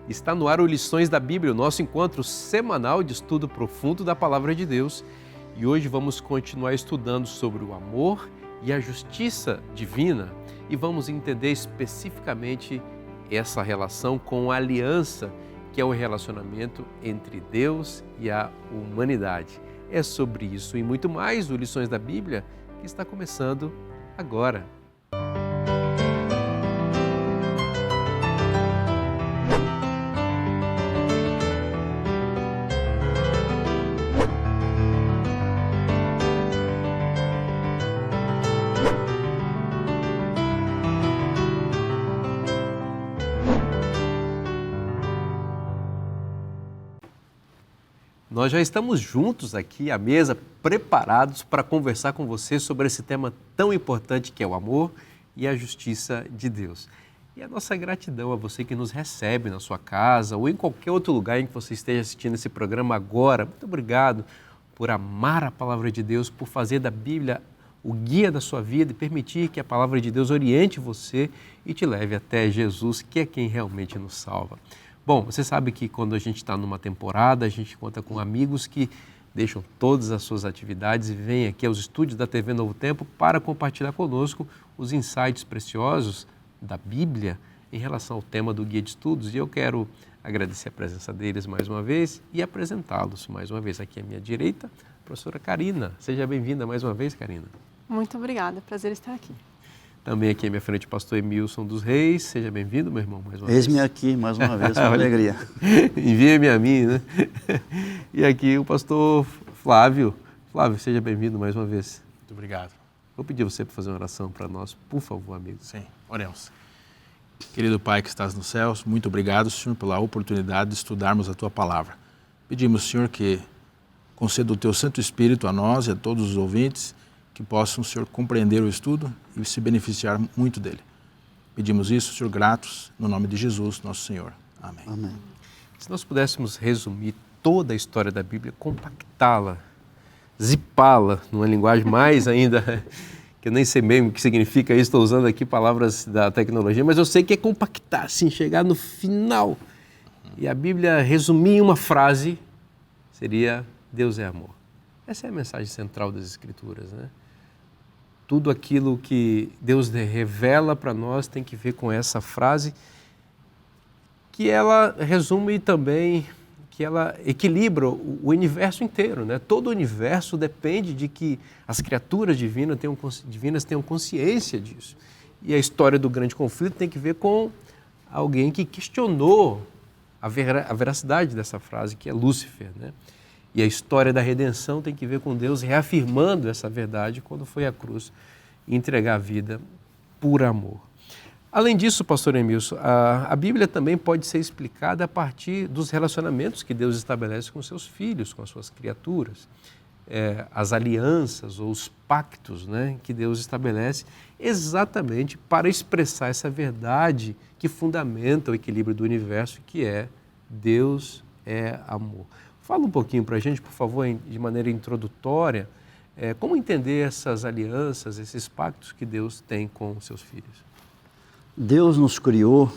Está no ar o Lições da Bíblia, o nosso encontro semanal de estudo profundo da Palavra de Deus. E hoje vamos continuar estudando sobre o amor e a justiça divina e vamos entender especificamente essa relação com a aliança, que é o relacionamento entre Deus e a humanidade. É sobre isso e muito mais o Lições da Bíblia que está começando agora. Nós já estamos juntos aqui à mesa, preparados para conversar com você sobre esse tema tão importante que é o amor e a justiça de Deus. E a nossa gratidão a você que nos recebe na sua casa ou em qualquer outro lugar em que você esteja assistindo esse programa agora. Muito obrigado por amar a Palavra de Deus, por fazer da Bíblia o guia da sua vida e permitir que a Palavra de Deus oriente você e te leve até Jesus, que é quem realmente nos salva. Bom, você sabe que quando a gente está numa temporada, a gente conta com amigos que deixam todas as suas atividades e vêm aqui aos estúdios da TV Novo Tempo para compartilhar conosco os insights preciosos da Bíblia em relação ao tema do Guia de Estudos. E eu quero agradecer a presença deles mais uma vez e apresentá-los mais uma vez. Aqui à minha direita, a professora Karina. Seja bem-vinda mais uma vez, Karina. Muito obrigada, prazer estar aqui. Também aqui à minha frente o pastor Emilson dos Reis. Seja bem-vindo, meu irmão, mais uma vez. Eis-me aqui, mais uma vez, com alegria. Envia-me a mim, né? E aqui o pastor Flávio. Flávio, seja bem-vindo mais uma vez. Muito obrigado. Vou pedir você para fazer uma oração para nós, por favor, amigo. Sim, oremos. Querido Pai que estás nos céus, muito obrigado, Senhor, pela oportunidade de estudarmos a Tua Palavra. Pedimos, Senhor, que conceda o Teu Santo Espírito a nós e a todos os ouvintes, que possam, Senhor, compreender o estudo e se beneficiar muito dele. Pedimos isso, Senhor, gratos, no nome de Jesus, nosso Senhor. Amém. Amém. Se nós pudéssemos resumir toda a história da Bíblia, compactá-la, zipá-la, numa linguagem mais ainda, que eu nem sei mesmo o que significa isso, estou usando aqui palavras da tecnologia, mas eu sei que é compactar, assim, chegar no final. E a Bíblia resumir em uma frase seria: Deus é amor. Essa é a mensagem central das Escrituras, né? Tudo aquilo que Deus revela para nós tem que ver com essa frase, que ela resume também, que ela equilibra o universo inteiro, né? Todo o universo depende de que as criaturas divinas tenham consciência disso. E a história do grande conflito tem que ver com alguém que questionou a veracidade dessa frase, que é Lúcifer, né? E a história da redenção tem que ver com Deus reafirmando essa verdade quando foi à cruz entregar a vida por amor. Além disso, pastor Emilson, a Bíblia também pode ser explicada a partir dos relacionamentos que Deus estabelece com seus filhos, com as suas criaturas. As alianças ou os pactos, né, que Deus estabelece exatamente para expressar essa verdade que fundamenta o equilíbrio do universo, que é Deus é amor. Fala um pouquinho para a gente, por favor, de maneira introdutória, como entender essas alianças, esses pactos que Deus tem com os seus filhos. Deus nos criou,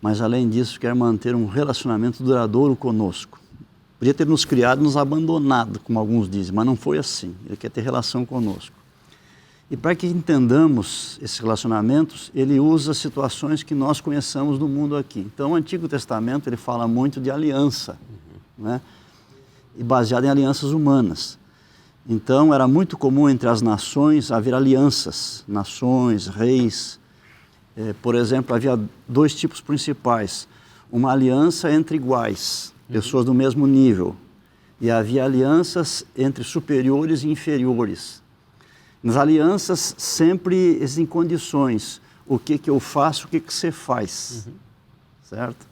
mas além disso quer manter um relacionamento duradouro conosco. Podia ter nos criado e nos abandonado, como alguns dizem, mas não foi assim. Ele quer ter relação conosco. E para que entendamos esses relacionamentos, ele usa situações que nós conheçamos do mundo aqui. Então, o Antigo Testamento ele fala muito de aliança, né? E baseado em alianças humanas. Então, era muito comum entre as nações haver alianças, nações, reis. Por exemplo, havia dois tipos principais. Uma aliança entre iguais, pessoas do mesmo nível. E havia alianças entre superiores e inferiores. Nas alianças sempre existem condições. O que eu faço, o que você faz. Certo?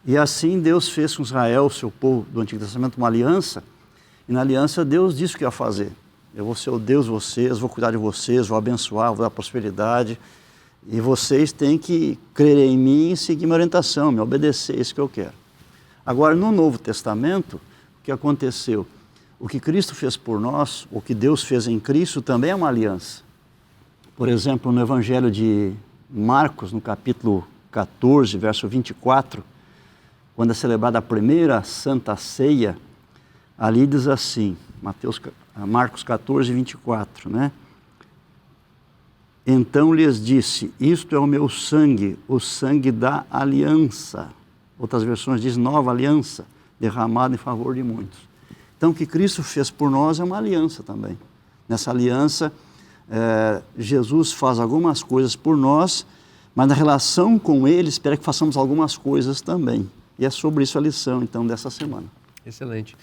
E assim Deus fez com Israel, seu povo do Antigo Testamento, uma aliança. E na aliança Deus disse o que ia fazer. Eu vou ser o Deus de vocês, vou cuidar de vocês, vou abençoar, vou dar prosperidade. E vocês têm que crer em mim e seguir minha orientação, me obedecer, é isso que eu quero. Agora, no Novo Testamento, o que aconteceu? O que Cristo fez por nós, o que Deus fez em Cristo, também é uma aliança. Por exemplo, no Evangelho de Marcos, no capítulo 14, verso 24, quando é celebrada a primeira Santa Ceia, ali diz assim, Marcos 14, 24, né? Então lhes disse, isto é o meu sangue, o sangue da aliança. Outras versões dizem nova aliança, derramada em favor de muitos. Então o que Cristo fez por nós é uma aliança também. Nessa aliança, Jesus faz algumas coisas por nós, mas na relação com Ele, espera que façamos algumas coisas também. E é sobre isso a lição, então, dessa semana. Excelente.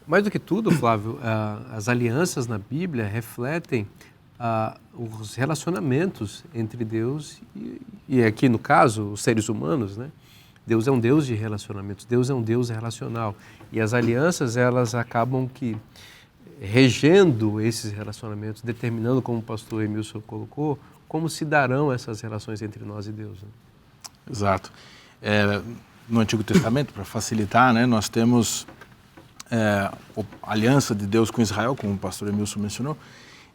Mais do que tudo, Flávio, as alianças na Bíblia refletem os relacionamentos entre Deus e aqui no caso, os seres humanos, né? Deus é um Deus de relacionamentos, Deus é um Deus relacional. E as alianças, elas acabam que regendo esses relacionamentos, determinando, como o pastor Emilson colocou, como se darão essas relações entre nós e Deus. Né? Exato. No Antigo Testamento, para facilitar, né, nós temos a aliança de Deus com Israel, como o pastor Emilson mencionou,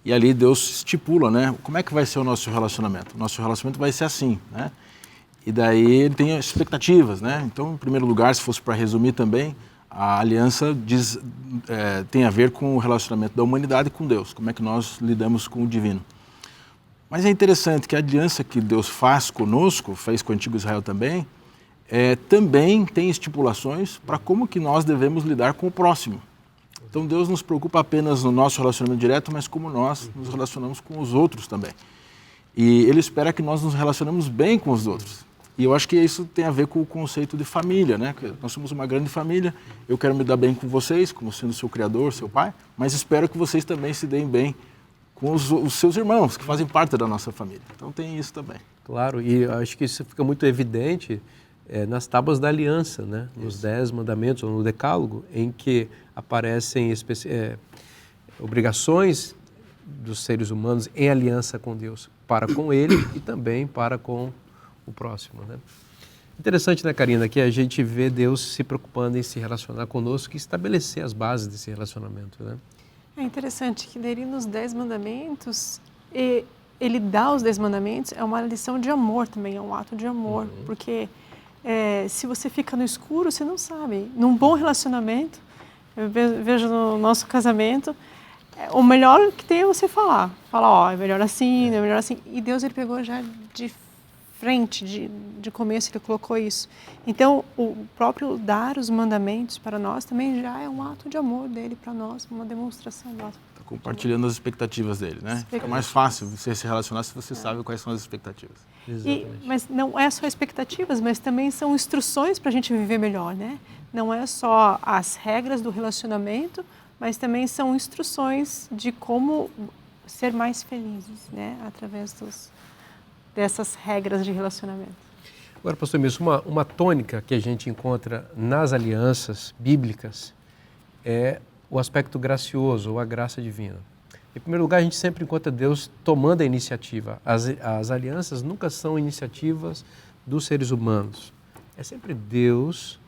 e ali Deus estipula, né, como é que vai ser o nosso relacionamento. O nosso relacionamento vai ser assim, né? E daí ele tem expectativas, né? Então, em primeiro lugar, se fosse para resumir também, a aliança tem a ver com o relacionamento da humanidade com Deus, como é que nós lidamos com o divino. Mas é interessante que a aliança que Deus faz conosco, fez com o antigo Israel também, também tem estipulações para como que nós devemos lidar com o próximo. Então Deus nos preocupa apenas no nosso relacionamento direto, mas como nós nos relacionamos com os outros também. E Ele espera que nós nos relacionemos bem com os outros. E eu acho que isso tem a ver com o conceito de família, né? Nós somos uma grande família, eu quero me dar bem com vocês, como sendo seu criador, seu pai, mas espero que vocês também se deem bem com os seus irmãos, que fazem parte da nossa família. Então tem isso também. Claro, e acho que isso fica muito evidente nas tábuas da aliança, né? Nos 10 mandamentos ou no decálogo, em que aparecem obrigações dos seres humanos em aliança com Deus, para com Ele e também para com o próximo, né? Interessante, né, Karina, que a gente vê Deus se preocupando em se relacionar conosco e estabelecer as bases desse relacionamento, né? É interessante que daí nos 10 mandamentos, ele dá os 10 mandamentos, é uma lição de amor também, é um ato de amor, porque se você fica no escuro, você não sabe. Num bom relacionamento, eu vejo no nosso casamento, o melhor que tem é você falar, é melhor assim, é melhor assim, e Deus ele pegou já de frente, de começo ele colocou isso. Então, o próprio dar os mandamentos para nós também já é um ato de amor dele para nós, uma demonstração do ato. Está compartilhando as expectativas dele, né? Fica mais fácil você se relacionar se você sabe quais são as expectativas. Mas não é só expectativas, mas também são instruções para a gente viver melhor, né? Não é só as regras do relacionamento, mas também são instruções de como ser mais felizes, né? Através dessas regras de relacionamento. Agora, pastor Emilson, uma tônica que a gente encontra nas alianças bíblicas é o aspecto gracioso, ou a graça divina. Em primeiro lugar, a gente sempre encontra Deus tomando a iniciativa. As alianças nunca são iniciativas dos seres humanos. É sempre Deus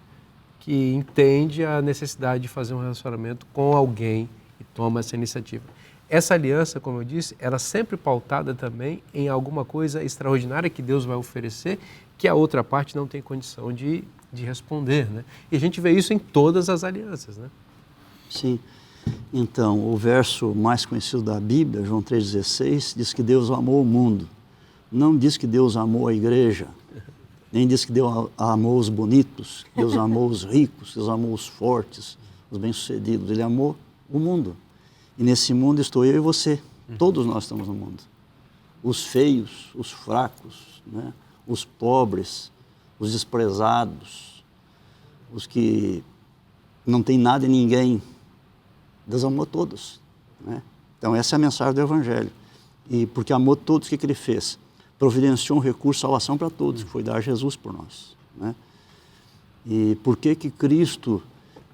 que entende a necessidade de fazer um relacionamento com alguém e toma essa iniciativa. Essa aliança, como eu disse, ela é sempre pautada também em alguma coisa extraordinária que Deus vai oferecer, que a outra parte não tem condição de responder, né? E a gente vê isso em todas as alianças, né? Sim. Então, o verso mais conhecido da Bíblia, João 3,16, diz que Deus amou o mundo. Não diz que Deus amou a igreja, nem diz que Deus amou os bonitos, Deus amou os ricos, Deus amou os fortes, os bem-sucedidos. Ele amou o mundo. E nesse mundo estou eu e você. Todos nós estamos no mundo. Os feios, os fracos, né? Os pobres, os desprezados, os que não têm nada e ninguém. Deus amou todos, né? Então essa é a mensagem do Evangelho. E porque amou todos, o que Ele fez? Providenciou um recurso de salvação para todos, que foi dar Jesus por nós, né? E por que Cristo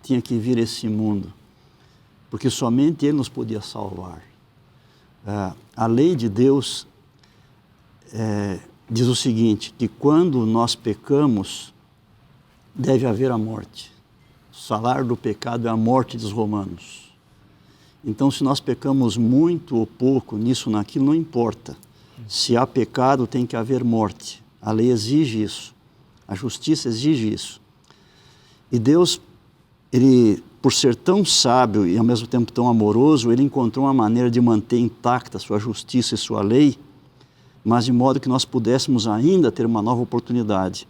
tinha que vir a esse mundo? Porque somente Ele nos podia salvar. A lei de Deus diz o seguinte, que quando nós pecamos, deve haver a morte. O salário do pecado é a morte dos romanos. Então, se nós pecamos muito ou pouco, nisso ou naquilo, não importa. Se há pecado, tem que haver morte. A lei exige isso. A justiça exige isso. E Deus, ele, por ser tão sábio e ao mesmo tempo tão amoroso, ele encontrou uma maneira de manter intacta sua justiça e sua lei, mas de modo que nós pudéssemos ainda ter uma nova oportunidade.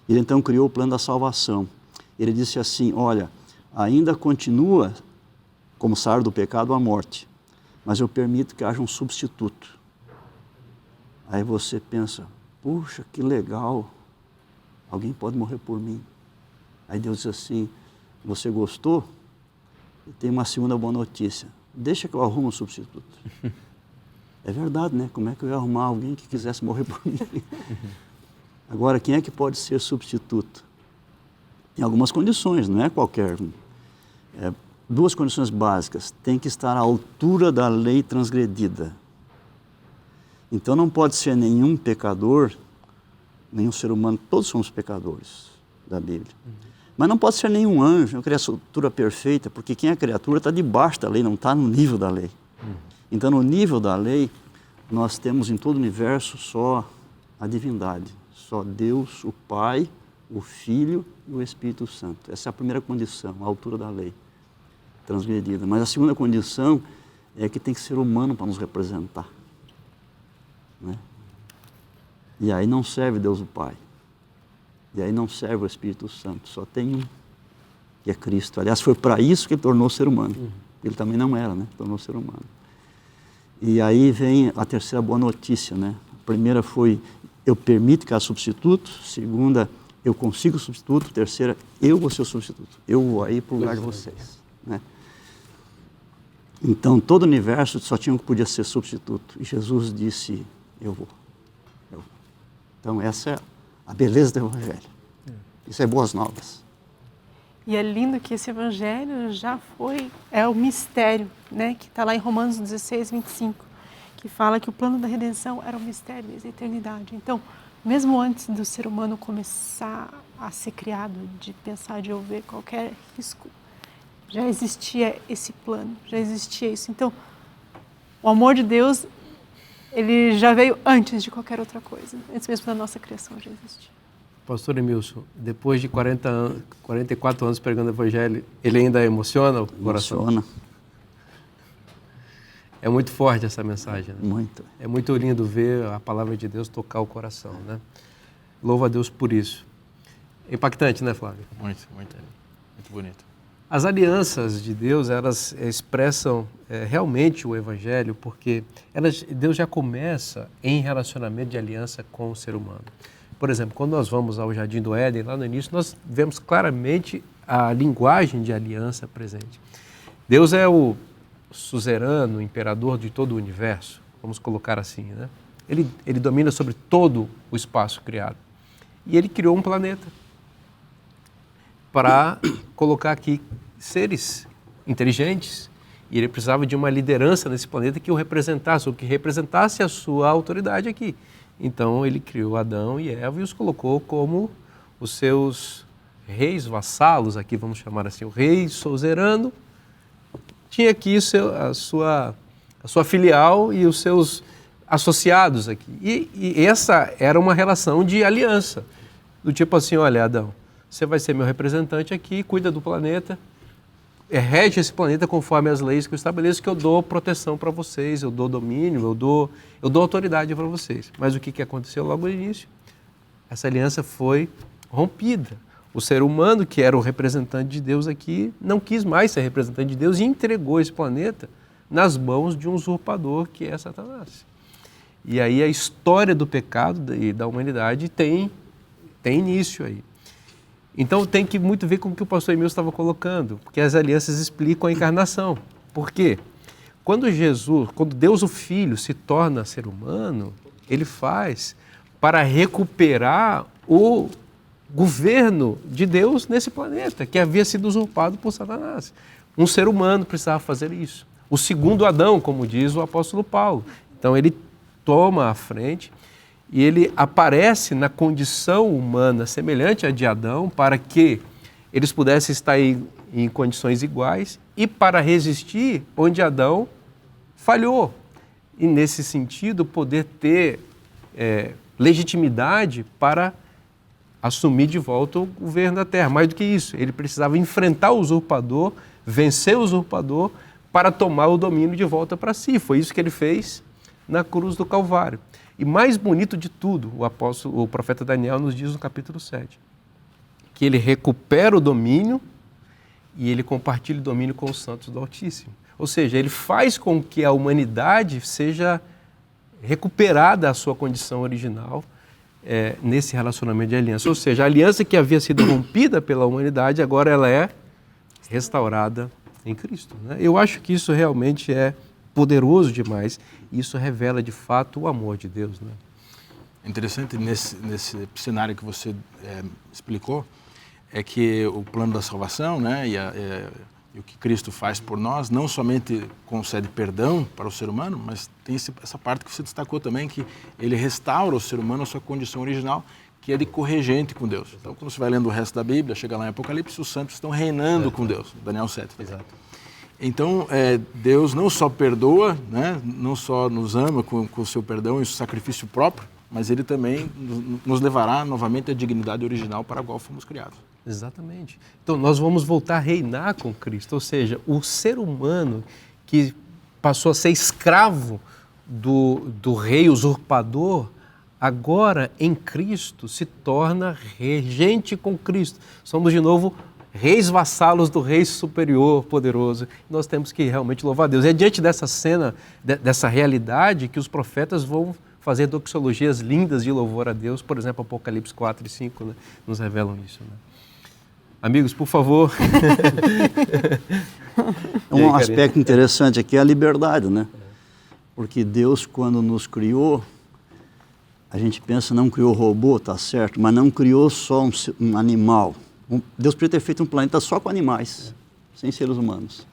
Ele então criou o plano da salvação. Ele disse assim, olha, ainda continua como salário do pecado a morte, mas eu permito que haja um substituto. Aí você pensa, puxa, que legal, alguém pode morrer por mim. Aí Deus diz assim, você gostou? E tem uma segunda boa notícia, deixa que eu arrumo um substituto. É verdade, né? Como é que eu ia arrumar alguém que quisesse morrer por mim? Agora, quem é que pode ser substituto? Tem algumas condições, não é qualquer um. Duas condições básicas. Tem que estar à altura da lei transgredida. Então não pode ser nenhum pecador, nenhum ser humano, todos somos pecadores da Bíblia. Mas não pode ser nenhum anjo, uma criatura perfeita, porque quem é criatura está debaixo da lei, não está no nível da lei. Então, no nível da lei, nós temos em todo o universo só a divindade, só Deus, o Pai, o Filho e o Espírito Santo. Essa é a primeira condição, a altura da lei transgredida. Mas a segunda condição é que tem que ser humano para nos representar, né? E aí não serve Deus o Pai, e aí não serve o Espírito Santo, só tem um, que é Cristo. Aliás, foi para isso que ele tornou ser humano. Ele também não era, né? Tornou ser humano. E aí vem a terceira boa notícia, né? A primeira foi, eu permito que haja substituto. Segunda, eu consigo substituto. Terceira, eu vou ser o substituto. Eu vou aí para o lugar de vocês, né? Então, todo o universo só tinha um que podia ser substituto. E Jesus disse, eu vou. Então, essa é a beleza do Evangelho. Isso é boas novas. E é lindo que esse evangelho já foi, é o mistério, né, que está lá em Romanos 16, 25, que fala que o plano da redenção era um mistério desde a eternidade. Então, mesmo antes do ser humano começar a ser criado, de pensar, de ouvir qualquer risco, já existia esse plano, já existia isso. Então, o amor de Deus, ele já veio antes de qualquer outra coisa, antes mesmo da nossa criação já existia. Pastor Emilson, depois de 44 anos pregando o Evangelho, ele ainda emociona o coração? Emociona. É muito forte essa mensagem, né? Muito. É muito lindo ver a palavra de Deus tocar o coração, né? Louva a Deus por isso. Impactante, né, Flávio? Muito bonito. As alianças de Deus, elas expressam realmente o Evangelho, porque Deus já começa em relacionamento de aliança com o ser humano. Por exemplo, quando nós vamos ao Jardim do Éden, lá no início, nós vemos claramente a linguagem de aliança presente. Deus é o suzerano, o imperador de todo o universo, vamos colocar assim, né? Ele domina sobre todo o espaço criado. E ele criou um planeta para colocar aqui seres inteligentes, e ele precisava de uma liderança nesse planeta que o representasse, ou que representasse a sua autoridade aqui. Então ele criou Adão e Eva e os colocou como os seus reis vassalos, aqui vamos chamar assim, o rei suzerano tinha aqui a sua filial e os seus associados aqui. E essa era uma relação de aliança, do tipo assim, olha, Adão, você vai ser meu representante aqui, cuida do planeta, rege esse planeta conforme as leis que eu estabeleço, que eu dou proteção para vocês, eu dou domínio, eu dou autoridade para vocês. Mas o que aconteceu logo no início? Essa aliança foi rompida. O ser humano, que era o representante de Deus aqui, não quis mais ser representante de Deus e entregou esse planeta nas mãos de um usurpador, que é Satanás. E aí a história do pecado e da humanidade tem início aí. Então tem que muito ver com o que o pastor Emilson estava colocando, porque as alianças explicam a encarnação. Por quê? Quando Deus o Filho se torna ser humano, ele faz para recuperar o governo de Deus nesse planeta, que havia sido usurpado por Satanás. Um ser humano precisava fazer isso. O segundo Adão, como diz o apóstolo Paulo. Então ele toma a frente e ele aparece na condição humana semelhante à de Adão para que eles pudessem estar em condições iguais e para resistir onde Adão falhou. E nesse sentido poder ter legitimidade para assumir de volta o governo da terra. Mais do que isso, ele precisava enfrentar o usurpador, vencer o usurpador, para tomar o domínio de volta para si. Foi isso que ele fez na cruz do Calvário. E mais bonito de tudo, o profeta Daniel nos diz no capítulo 7, que ele recupera o domínio e ele compartilha o domínio com os santos do Altíssimo. Ou seja, ele faz com que a humanidade seja recuperada à sua condição original nesse relacionamento de aliança. Ou seja, a aliança que havia sido rompida pela humanidade, agora ela é restaurada em Cristo, né? Eu acho que isso realmente é poderoso demais. Isso revela, de fato, o amor de Deus, né? Interessante nesse cenário que você explicou, é que o plano da salvação, né, e o que Cristo faz por nós, não somente concede perdão para o ser humano, mas tem essa parte que você destacou também, que ele restaura o ser humano à sua condição original, que é de corregente com Deus. Então, quando você vai lendo o resto da Bíblia, chega lá em Apocalipse, os santos estão reinando com Deus, Daniel 7. Exato. Então, Deus não só perdoa, né, não só nos ama com o seu perdão e o seu sacrifício próprio, mas Ele também nos levará novamente à dignidade original para a qual fomos criados. Exatamente. Então, nós vamos voltar a reinar com Cristo, ou seja, o ser humano que passou a ser escravo do rei usurpador, agora em Cristo se torna regente com Cristo. Somos de novo reis vassalos do rei superior, poderoso. Nós temos que realmente louvar a Deus. É diante dessa cena, dessa realidade, que os profetas vão fazer doxologias lindas de louvor a Deus. Por exemplo, Apocalipse 4 e 5, né, nos revelam isso, né? Amigos, por favor. Um aspecto interessante aqui é a liberdade, né? Porque Deus, quando nos criou, a gente pensa, não criou robô, tá certo, mas não criou só um animal. Deus podia ter feito um planeta só com animais, sem seres humanos.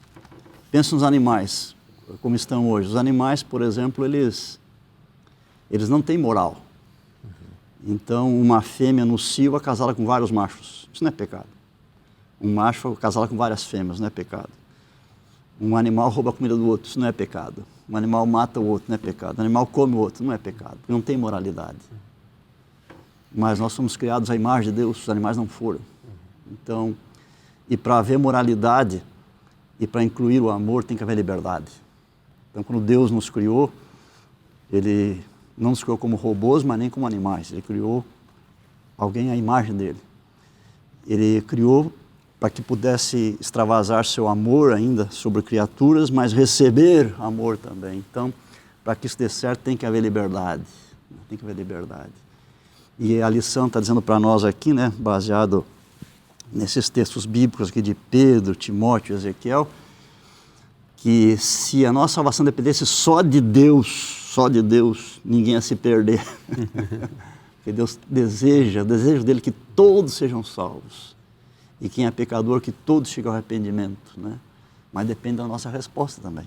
Pensa nos animais, como estão hoje. Os animais, por exemplo, eles não têm moral. Então, uma fêmea no cio acasala com vários machos. Isso não é pecado. Um macho acasala com várias fêmeas, não é pecado. Um animal rouba a comida do outro, isso não é pecado. Um animal mata o outro, não é pecado. Um animal come o outro, não é pecado, porque não tem moralidade. Mas nós somos criados à imagem de Deus, os animais não foram. Então, e para haver moralidade e para incluir o amor, tem que haver liberdade. Então, quando Deus nos criou, Ele não nos criou como robôs, mas nem como animais. Ele criou alguém à imagem dele. Ele criou para que pudesse extravasar seu amor ainda sobre criaturas, mas receber amor também. Então, para que isso dê certo, tem que haver liberdade. Tem que haver liberdade. E a lição está dizendo para nós aqui, né, baseado nesses textos bíblicos aqui de Pedro, Timóteo, Ezequiel, que se a nossa salvação dependesse só de Deus, ninguém ia se perder. Porque Deus deseja, o desejo dele que todos sejam salvos. E quem é pecador, que todos cheguem ao arrependimento, né? Mas depende da nossa resposta também.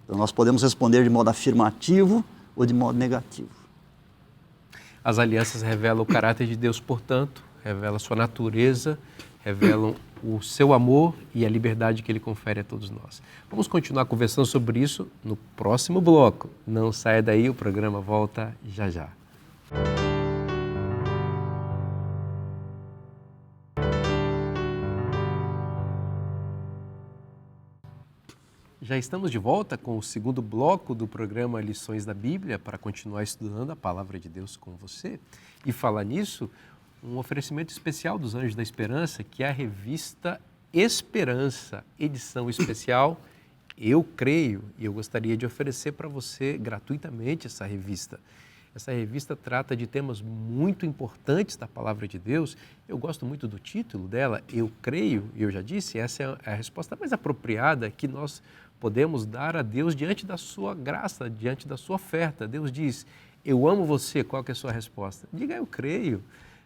Então nós podemos responder de modo afirmativo ou de modo negativo. As alianças revelam o caráter de Deus, portanto, revelam a sua natureza, revelam o seu amor e a liberdade que Ele confere a todos nós. Vamos continuar conversando sobre isso no próximo bloco. Não saia daí, o programa volta já já. Já estamos de volta com o segundo bloco do programa Lições da Bíblia para continuar estudando a Palavra de Deus com você. E falar nisso, um oferecimento especial dos Anjos da Esperança, que é a revista Esperança, edição especial Eu Creio. E eu gostaria de oferecer para você gratuitamente essa revista. Essa revista trata de temas muito importantes da Palavra de Deus. Eu gosto muito do título dela, Eu Creio, e eu já disse, essa é a resposta mais apropriada que nós podemos dar a Deus diante da sua graça, diante da sua oferta. Deus diz, eu amo você, qual que é a sua resposta? Diga, eu creio.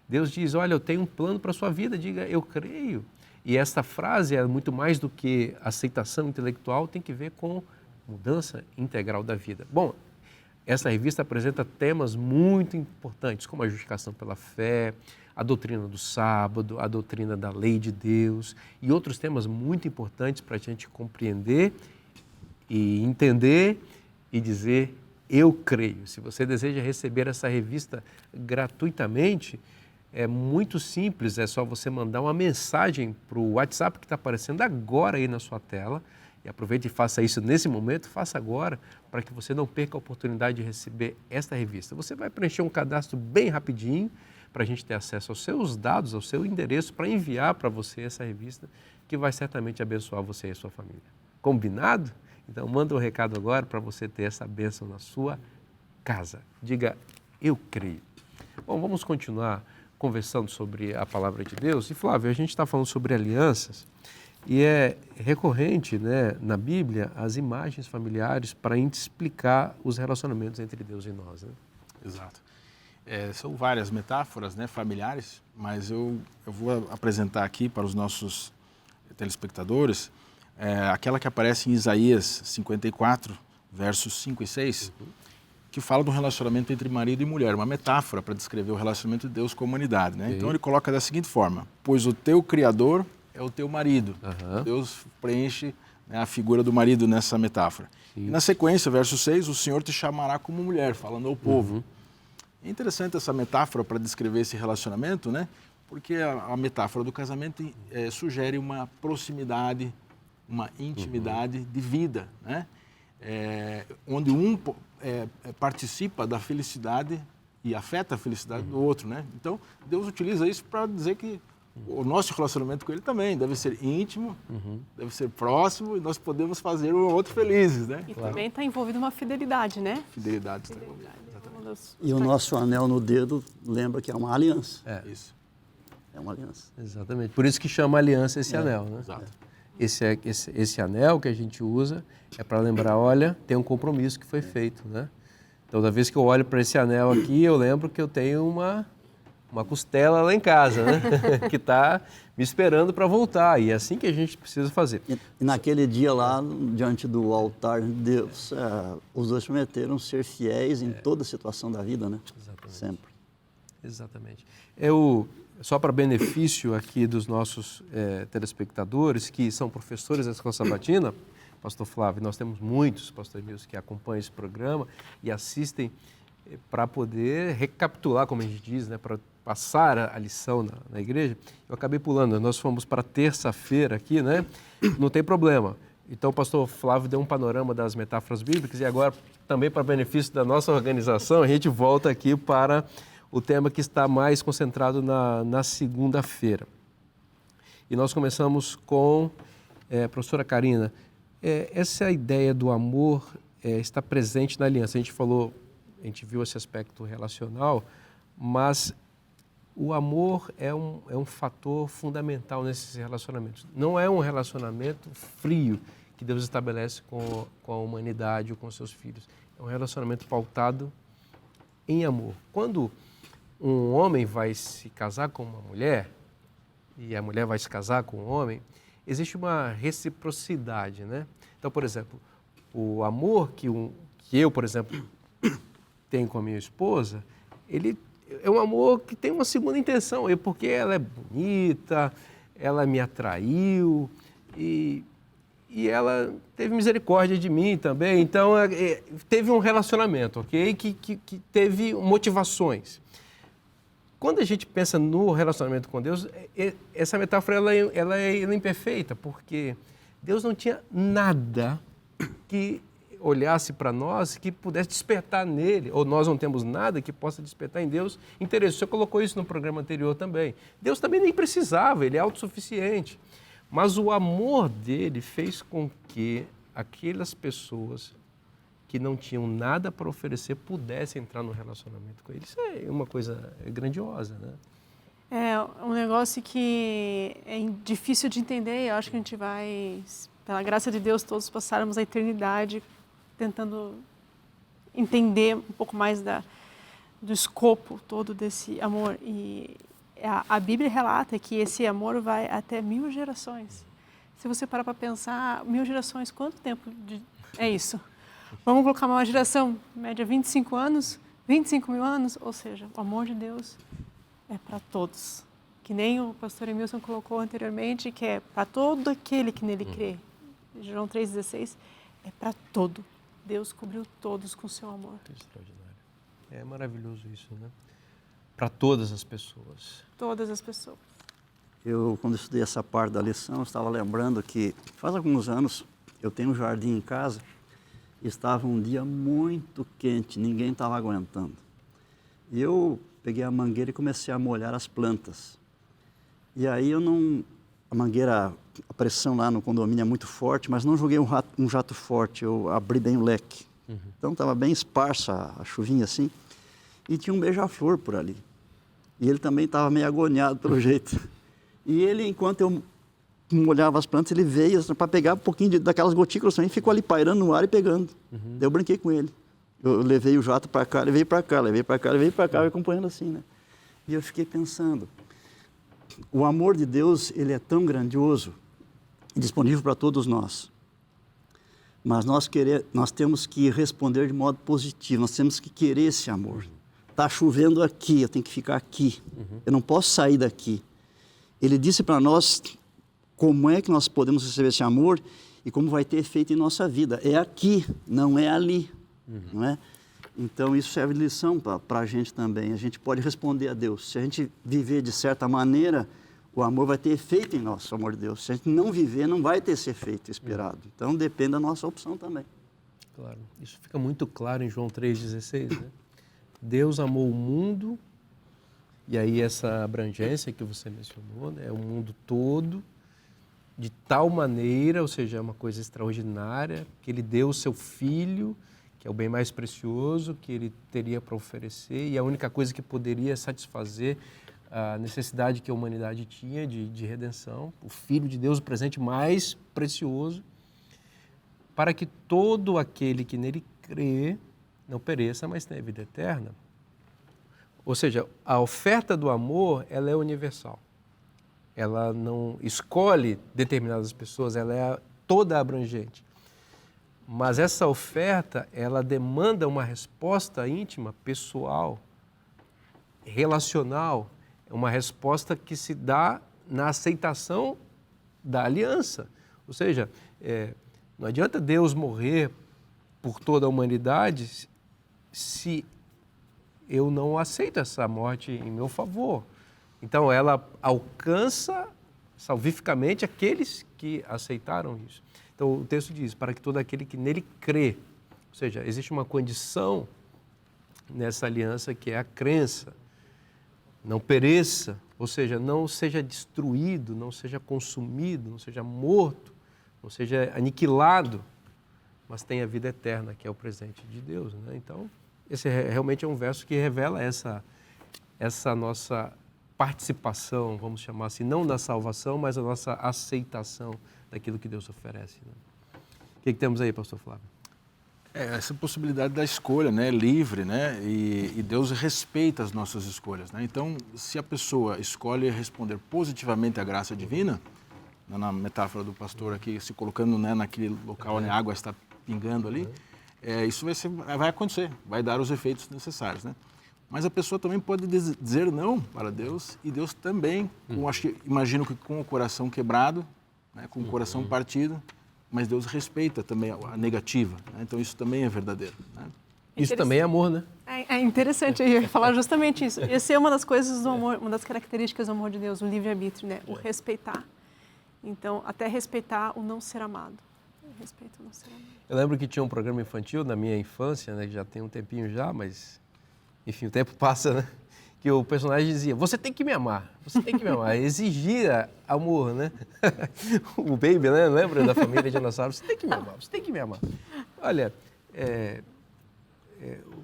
Deus diz, olha, eu tenho um plano para a sua vida, diga, eu creio. E esta frase é muito mais do que aceitação intelectual, tem que ver com mudança integral da vida. Bom, essa revista apresenta temas muito importantes, como a justificação pela fé, a doutrina do sábado, a doutrina da lei de Deus e outros temas muito importantes para a gente compreender e entender e dizer, eu creio. Se você deseja receber essa revista gratuitamente, É muito simples, é só você mandar uma mensagem para o WhatsApp que está aparecendo agora aí na sua tela. E aproveite e faça isso nesse momento, faça agora, para que você não perca a oportunidade de receber esta revista. Você vai preencher um cadastro bem rapidinho, para a gente ter acesso aos seus dados, ao seu endereço, para enviar para você essa revista, que vai certamente abençoar você e a sua família. Combinado? Então manda um recado agora para você ter essa bênção na sua casa. Diga, eu creio. Bom, vamos continuar conversando sobre a palavra de Deus. E Flávio, a gente está falando sobre alianças e é recorrente, né, na Bíblia as imagens familiares para a gente explicar os relacionamentos entre Deus e nós. Né? Exato. São várias metáforas, né, familiares, mas eu vou apresentar aqui para os nossos telespectadores aquela que aparece em Isaías 54, versos 5 e 6, que fala do relacionamento entre marido e mulher, uma metáfora para descrever o relacionamento de Deus com a humanidade. Né? Então ele coloca da seguinte forma: pois o teu Criador é o teu marido. Deus preenche, né, a figura do marido nessa metáfora. E na sequência, verso 6, o Senhor te chamará como mulher, falando ao povo. É interessante essa metáfora para descrever esse relacionamento, né? Porque a metáfora do casamento sugere uma proximidade, uma intimidade de vida, né? Onde um participa da felicidade e afeta a felicidade do outro, né? Então, Deus utiliza isso para dizer que o nosso relacionamento com Ele também deve ser íntimo, deve ser próximo, e nós podemos fazer um outro felizes, né? E também está envolvido uma fidelidade, né? Fidelidade está envolvida, exatamente. E o nosso anel no dedo lembra que é uma aliança. Isso. É uma aliança. Exatamente. Por isso que chama aliança esse anel, né? Exato. Esse anel que a gente usa é para lembrar, olha, tem um compromisso que foi feito, né? Então, toda vez que eu olho para esse anel aqui, eu lembro que eu tenho uma costela lá em casa, né? Que está me esperando para voltar. E é assim que a gente precisa fazer. E naquele dia lá, diante do altar de Deus, os dois prometeram ser fiéis em toda a situação da vida, né? Exatamente. Sempre. Exatamente. Só para benefício aqui dos nossos telespectadores, que são professores da Escola Sabatina, Pastor Flávio, nós temos muitos, Pastor Emilson, que acompanham esse programa e assistem para poder recapitular, como a gente diz, né, para passar a lição na igreja. Eu acabei pulando, nós fomos para terça-feira aqui, né? Não tem problema. Então o pastor Flávio deu um panorama das metáforas bíblicas e agora, também para benefício da nossa organização, a gente volta aqui para o tema que está mais concentrado na segunda-feira. E nós começamos com a professora Karina. Essa ideia do amor está presente na aliança. A gente viu esse aspecto relacional, mas o amor é um fator fundamental nesses relacionamentos. Não é um relacionamento frio que Deus estabelece com a humanidade ou com seus filhos. É um relacionamento pautado em amor. Quando um homem vai se casar com uma mulher e a mulher vai se casar com um homem, existe uma reciprocidade, né? Então, por exemplo, o amor que eu, por exemplo, tenho com a minha esposa, ele é um amor que tem uma segunda intenção, porque ela é bonita, ela me atraiu e ela teve misericórdia de mim também. Então, teve um relacionamento, ok? Que teve motivações. Quando a gente pensa no relacionamento com Deus, essa metáfora ela é imperfeita, porque Deus não tinha nada que olhasse para nós que pudesse despertar nele, ou nós não temos nada que possa despertar em Deus interesse. Você colocou isso no programa anterior também. Deus também nem precisava, ele é autossuficiente. Mas o amor dele fez com que aquelas pessoas que não tinham nada para oferecer pudessem entrar no relacionamento com ele. Isso é uma coisa grandiosa, né? É um negócio que é difícil de entender. Eu acho que a gente vai, pela graça de Deus, todos passarmos a eternidade tentando entender um pouco mais do escopo todo desse amor. E a Bíblia relata que esse amor vai até 1000 gerações. Se você parar para pensar, 1000 gerações, quanto tempo é isso? Vamos colocar uma geração, média 25 anos, 25 mil anos, ou seja, o amor de Deus é para todos. Que nem o pastor Emilson colocou anteriormente, que é para todo aquele que nele crê. João 3,16, é para todo. Deus cobriu todos com o seu amor. Extraordinário. É maravilhoso isso, né? para todas as pessoas. Todas as pessoas. Eu, quando estudei essa parte da lição, eu estava lembrando que faz alguns anos eu tenho um jardim em casa e estava um dia muito quente, ninguém estava aguentando. E eu peguei a mangueira e comecei a molhar as plantas. E aí a mangueira, a pressão lá no condomínio é muito forte, mas não joguei um jato forte, eu abri bem o leque. Então estava bem esparsa a chuvinha assim, e tinha um beija-flor por ali. E ele também estava meio agoniado pelo jeito. E ele, enquanto eu molhava as plantas, ele veio para pegar um pouquinho daquelas gotículas também, ficou ali pairando no ar e pegando. Daí eu brinquei com ele. Eu levei o jato para cá, levei para cá, levei para cá, levei para cá, acompanhando assim, né? E eu fiquei pensando, o amor de Deus, ele é tão grandioso, disponível para todos nós. Mas nós temos que responder de modo positivo, nós temos que querer esse amor. Está chovendo aqui, eu tenho que ficar aqui. Eu não posso sair daqui. Ele disse para nós como é que nós podemos receber esse amor e como vai ter efeito em nossa vida. É aqui, não é ali. Não é? Então isso serve de lição para a gente também. A gente pode responder a Deus. Se a gente viver de certa maneira, o amor vai ter efeito em nós, o amor de Deus. Se a gente não viver, não vai ter esse efeito esperado. Então depende da nossa opção também. Claro, isso fica muito claro em João 3,16, né? Deus amou o mundo, e aí essa abrangência que você mencionou, né? O mundo todo, de tal maneira, ou seja, é uma coisa extraordinária, que ele deu o seu Filho, que é o bem mais precioso que ele teria para oferecer, e a única coisa que poderia satisfazer a necessidade que a humanidade tinha de redenção, o Filho de Deus, o presente mais precioso, para que todo aquele que nele crê não pereça, mas tenha vida eterna. Ou seja, a oferta do amor, ela é universal. Ela não escolhe determinadas pessoas, ela é toda abrangente. Mas essa oferta, ela demanda uma resposta íntima, pessoal, relacional, uma resposta que se dá na aceitação da aliança. Ou seja, não adianta Deus morrer por toda a humanidade se eu não aceito essa morte em meu favor. Então, ela alcança salvificamente aqueles que aceitaram isso. Então, o texto diz, para que todo aquele que nele crê, ou seja, existe uma condição nessa aliança que é a crença, não pereça, ou seja, não seja destruído, não seja consumido, não seja morto, não seja aniquilado, mas tenha vida eterna, que é o presente de Deus, né? Então, esse realmente é um verso que revela essa nossa participação, vamos chamar assim, não da salvação, mas a nossa aceitação daquilo que Deus oferece, né? O que temos aí, pastor Flávio? Essa possibilidade da escolha, né, livre, né, e Deus respeita as nossas escolhas, né? Então, se a pessoa escolhe responder positivamente à graça divina, na metáfora do pastor aqui, se colocando, né, naquele local onde a água está pingando ali, isso vai acontecer, vai dar os efeitos necessários, né? Mas a pessoa também pode dizer não para Deus, e Deus também, imagino que com o coração quebrado, né, com o coração partido, mas Deus respeita também a negativa, né? Então isso também é verdadeiro, né? Isso também é amor, né? É interessante, eu ia falar justamente isso. Essa é uma das coisas do amor, uma das características do amor de Deus, o livre-arbítrio, né? O respeitar. Então, até respeitar o não ser amado. Respeito o não ser amado. Eu lembro que tinha um programa infantil na minha infância, né? Que já tem um tempinho já, mas... Enfim, o tempo passa, né? Que o personagem dizia, você tem que me amar, você tem que me amar. Exigia amor, né? O Baby, né? Lembra da família dinossauro? Você tem que me amar, você tem que me amar. Olha,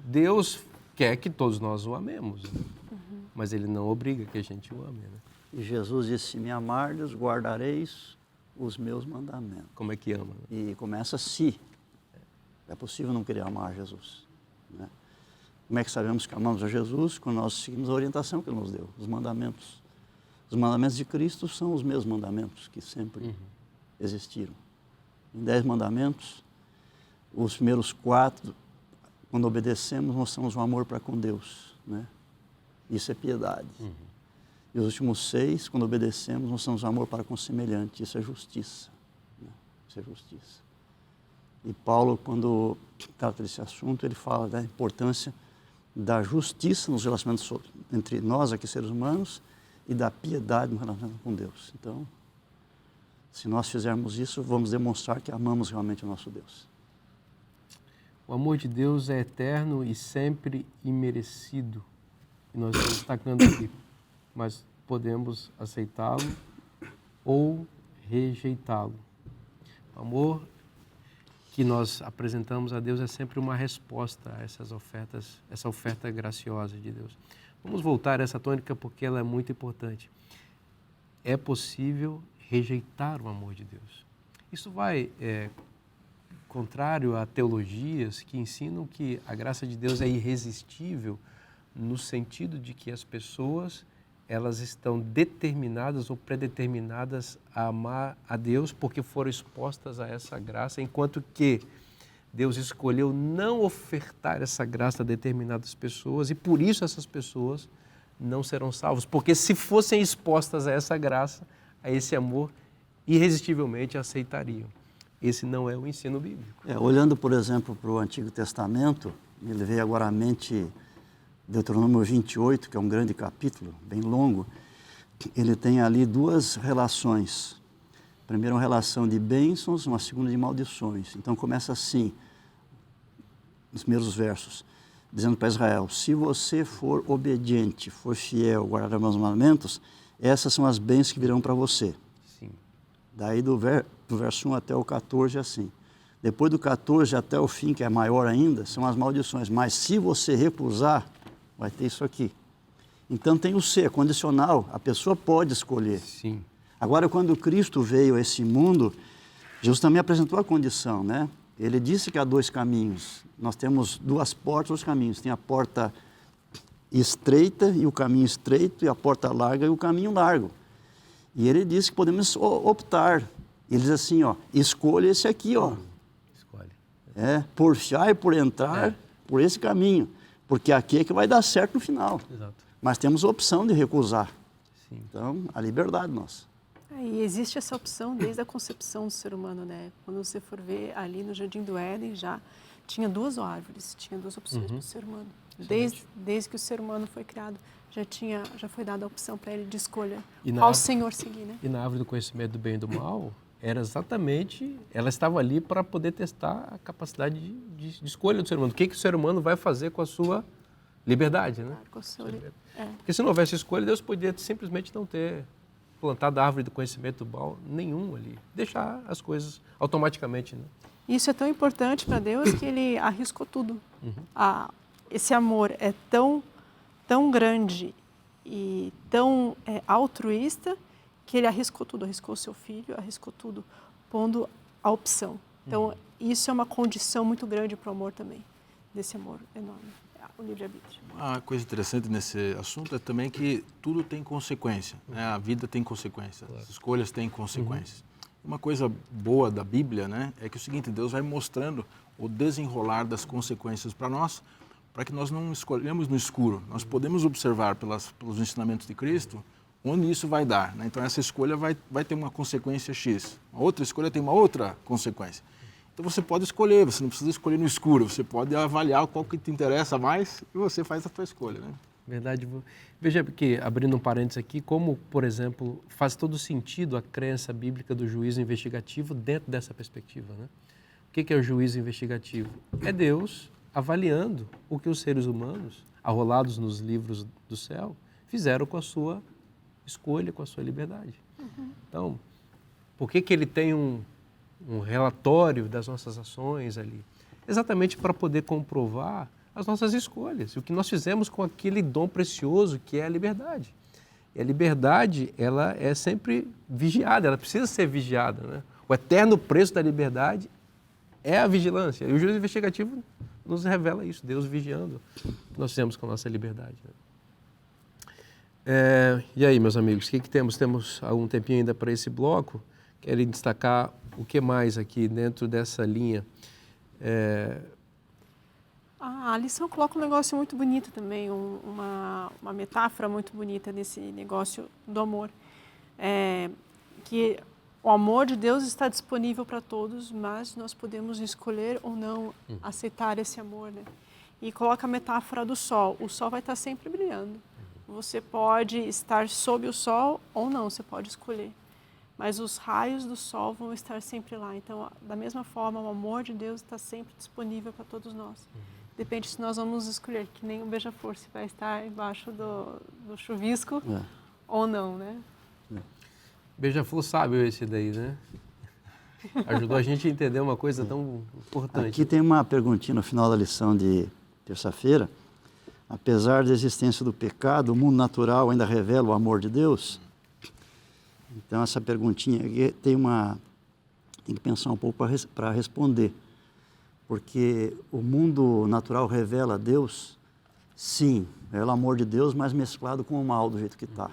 Deus quer que todos nós o amemos, né? Mas Ele não obriga que a gente o ame, né? E Jesus disse, se me amardes, guardareis os meus mandamentos. Como é que ama? Né? E começa se. É possível não querer amar Jesus, né? Como é que sabemos que amamos a Jesus? Quando nós seguimos a orientação que Ele nos deu, os mandamentos. Os mandamentos de Cristo são os mesmos mandamentos que sempre existiram. Em 10 mandamentos, os primeiros 4, quando obedecemos, mostramos um amor para com Deus, né? Isso é piedade. E os últimos 6, quando obedecemos, mostramos um amor para com o semelhante. Isso é justiça, né? Isso é justiça. E Paulo, quando trata desse assunto, ele fala da importância da justiça nos relacionamentos entre nós, aqui seres humanos, e da piedade no relacionamento com Deus. Então, se nós fizermos isso, vamos demonstrar que amamos realmente o nosso Deus. O amor de Deus é eterno e sempre imerecido. E nós estamos destacando aqui. Mas podemos aceitá-lo ou rejeitá-lo. O amor que nós apresentamos a Deus é sempre uma resposta a essas ofertas, essa oferta graciosa de Deus. Vamos voltar a essa tônica porque ela é muito importante. É possível rejeitar o amor de Deus. Isso vai contrário a teologias que ensinam que a graça de Deus é irresistível no sentido de que as pessoas elas estão determinadas ou predeterminadas a amar a Deus porque foram expostas a essa graça, enquanto que Deus escolheu não ofertar essa graça a determinadas pessoas e por isso essas pessoas não serão salvas, porque se fossem expostas a essa graça, a esse amor, irresistivelmente aceitariam. Esse não é o ensino bíblico. Olhando, por exemplo, para o Antigo Testamento, ele veio agora à mente Deuteronômio 28, que é um grande capítulo, bem longo. Ele tem ali duas relações. Primeiro, uma relação de bênçãos, uma segunda de maldições. Então, começa assim, nos primeiros versos, dizendo para Israel: se você for obediente, for fiel, guardar meus mandamentos, essas são as bênçãos que virão para você. Sim. Daí do verso 1 até o 14 assim. Depois do 14 até o fim, que é maior ainda, são as maldições. Mas se você recusar, vai ter isso aqui. Então tem o ser, condicional, a pessoa pode escolher. Sim. Agora, quando Cristo veio a esse mundo, Jesus também apresentou a condição, né? Ele disse que há dois caminhos. Nós temos duas portas, dois caminhos. Tem a porta estreita e o caminho estreito, e a porta larga e o caminho largo. E ele disse que podemos optar. Ele diz assim, ó, escolha esse aqui, ó. Escolhe. Por fiar e por entrar por esse caminho. Porque aqui é que vai dar certo no final. Exato. Mas temos a opção de recusar. Sim. Então, a liberdade nossa. E existe essa opção desde a concepção do ser humano, né? Quando você for ver ali no Jardim do Éden, já tinha duas árvores, tinha duas opções para o ser humano. Desde que o ser humano foi criado, já foi dada a opção para ele de escolha qual Senhor seguir, né? E na árvore do conhecimento do bem e do mal, era exatamente, ela estava ali para poder testar a capacidade de escolha do ser humano. O que o ser humano vai fazer com a sua liberdade, né? Com a sua Porque se não houvesse escolha, Deus podia simplesmente não ter plantado a árvore do conhecimento do mal nenhum ali. Deixar as coisas automaticamente, né? Isso é tão importante para Deus que ele arriscou tudo. Esse amor é tão grande e tão altruísta que ele arriscou tudo, arriscou o seu filho, arriscou tudo, pondo a opção. Então, isso é uma condição muito grande para o amor também, desse amor enorme, o livre-arbítrio. Uma coisa interessante nesse assunto é também que tudo tem consequência, né? A vida tem consequências, as escolhas têm consequências. Uma coisa boa da Bíblia, né, é que é o seguinte: Deus vai mostrando o desenrolar das consequências para nós, para que nós não escolhamos no escuro. Nós podemos observar pelos ensinamentos de Cristo onde isso vai dar, né? Então essa escolha vai ter uma consequência X, a outra escolha tem uma outra consequência. Então você pode escolher, você não precisa escolher no escuro, você pode avaliar qual que te interessa mais e você faz a sua escolha, né? Verdade. Veja que, abrindo um parênteses aqui, como, por exemplo, faz todo sentido a crença bíblica do juízo investigativo dentro dessa perspectiva, né? O que é o juízo investigativo? É Deus avaliando o que os seres humanos, arrolados nos livros do céu, fizeram com a sua escolha, com a sua liberdade. Então, por que ele tem um relatório das nossas ações ali? Exatamente para poder comprovar as nossas escolhas, o que nós fizemos com aquele dom precioso que é a liberdade. E a liberdade, ela é sempre vigiada, ela precisa ser vigiada, né? O eterno preço da liberdade é a vigilância. E o juízo investigativo nos revela isso, Deus vigiando o que nós fizemos com a nossa liberdade, né? E aí, meus amigos, o que temos? Temos algum tempinho ainda para esse bloco? Querem destacar o que mais aqui dentro dessa linha? A lição coloca um negócio muito bonito também, uma metáfora muito bonita nesse negócio do amor. Que o amor de Deus está disponível para todos, mas nós podemos escolher ou não aceitar esse amor, né? E coloca a metáfora do sol. O sol vai estar sempre brilhando. Você pode estar sob o sol ou não, você pode escolher. Mas os raios do sol vão estar sempre lá. Então, da mesma forma, o amor de Deus está sempre disponível para todos nós. Depende se nós vamos escolher, que nem o beija-flor, se vai estar embaixo do chuvisco ou não, né? Beija-flor sábio esse daí, né? Ajudou a gente a entender uma coisa tão importante. Aqui tem uma perguntinha no final da lição de terça-feira. Apesar da existência do pecado, o mundo natural ainda revela o amor de Deus? Então, essa perguntinha aqui tem que pensar um pouco para responder. Porque o mundo natural revela Deus, sim, é o amor de Deus, mas mesclado com o mal do jeito que está.